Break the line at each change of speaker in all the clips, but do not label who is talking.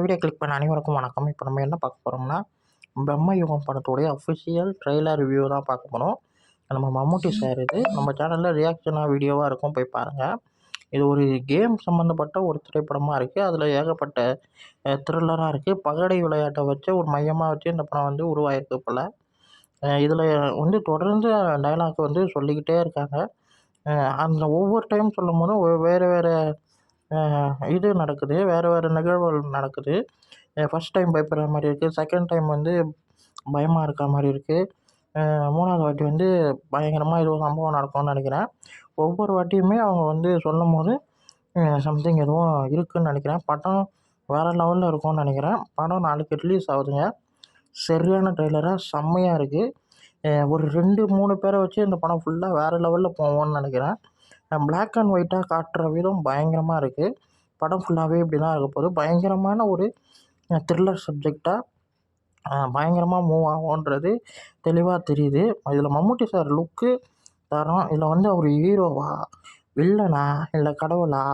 Video click பண்ண அனைவருக்கும் வணக்கம். இப்போ நம்ம என்ன பார்க்க போகிறோம்னா, பிரம்மயுகம் படத்துடைய அஃபிஷியல் ட்ரெய்லர் ரிவ்யூ தான் பார்க்க போகிறோம். நம்ம மம்முட்டி சார் இது நம்ம சேனலில் ரியாக்ஷனாக வீடியோவாக இருக்கும், போய் பாருங்கள். இது ஒரு கேம் சம்மந்தப்பட்ட ஒரு திரைப்படமாக இருக்குது. அதில் ஏகப்பட்ட த்ரில்லராக இருக்குது. பகடை விளையாட்டை வச்சு ஒரு மையமாக வச்சு இந்த படம் வந்து உருவாயிருக்கு போல். இதில் வந்து தொடர்ந்து டைலாக் வந்து சொல்லிக்கிட்டே இருக்காங்க. அந்த ஒவ்வொரு டைம் சொல்லும் போதும் வேறு வேறு இது நடக்குது. வேறு நிகழ்வுகள் நடக்குது. ஃபர்ஸ்ட் டைம் பயப்படுற மாரி இருக்குது. செகண்ட் டைம் வந்து பயமாக இருக்கா மாரி இருக்குது. 3வது வாட்டி வந்து பயங்கரமாக ஏதோ சம்பவம் நடக்கும்னு நெனைக்கிறேன். ஒவ்வொரு வாட்டியுமே அவங்க வந்து சொல்லும்போது சம்திங் எதுவும் இருக்குதுன்னு நெனைக்கிறேன். படம் வேறு லெவலில் இருக்கும்னு நெனைக்கிறேன். படம் நாளைக்கு ரிலீஸ் ஆகுதுங்க. சரியான ட்ரெய்லராக செம்மையாக இருக்குது. ஒரு 2, 3 பேரை வச்சு இந்த படம் ஃபுல்லாக வேறு லெவலில் போவோம்னு நெனைக்கிறேன். பிளாக் அண்ட் ஒயிட்டாக காட்டுற விதம் பயங்கரமாக இருக்குது. படம் ஃபுல்லாகவே இப்படி தான் இருக்க போகுது. பயங்கரமான ஒரு த்ரில்லர் சப்ஜெக்டாக பயங்கரமாக மூவ் ஆகும்ன்றது தெளிவாக தெரியுது. இதில் மம்முட்டி சார் லுக்கு தரம். இதில் வந்து அவர் ஹீரோவா, வில்லனா, இல்லை கடவுளா,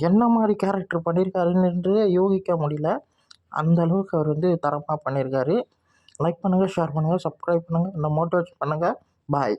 என்ன மாதிரி கேரக்டர் பண்ணியிருக்காருன்னு யூகிக்க முடியல. அந்த அளவுக்கு அவர் வந்து தரமாக பண்ணியிருக்காரு. லைக் பண்ணுங்கள், ஷேர் பண்ணுங்கள், சப்ஸ்கிரைப் பண்ணுங்கள், இந்த மோட்டிவேட் பண்ணுங்கள். பாய்.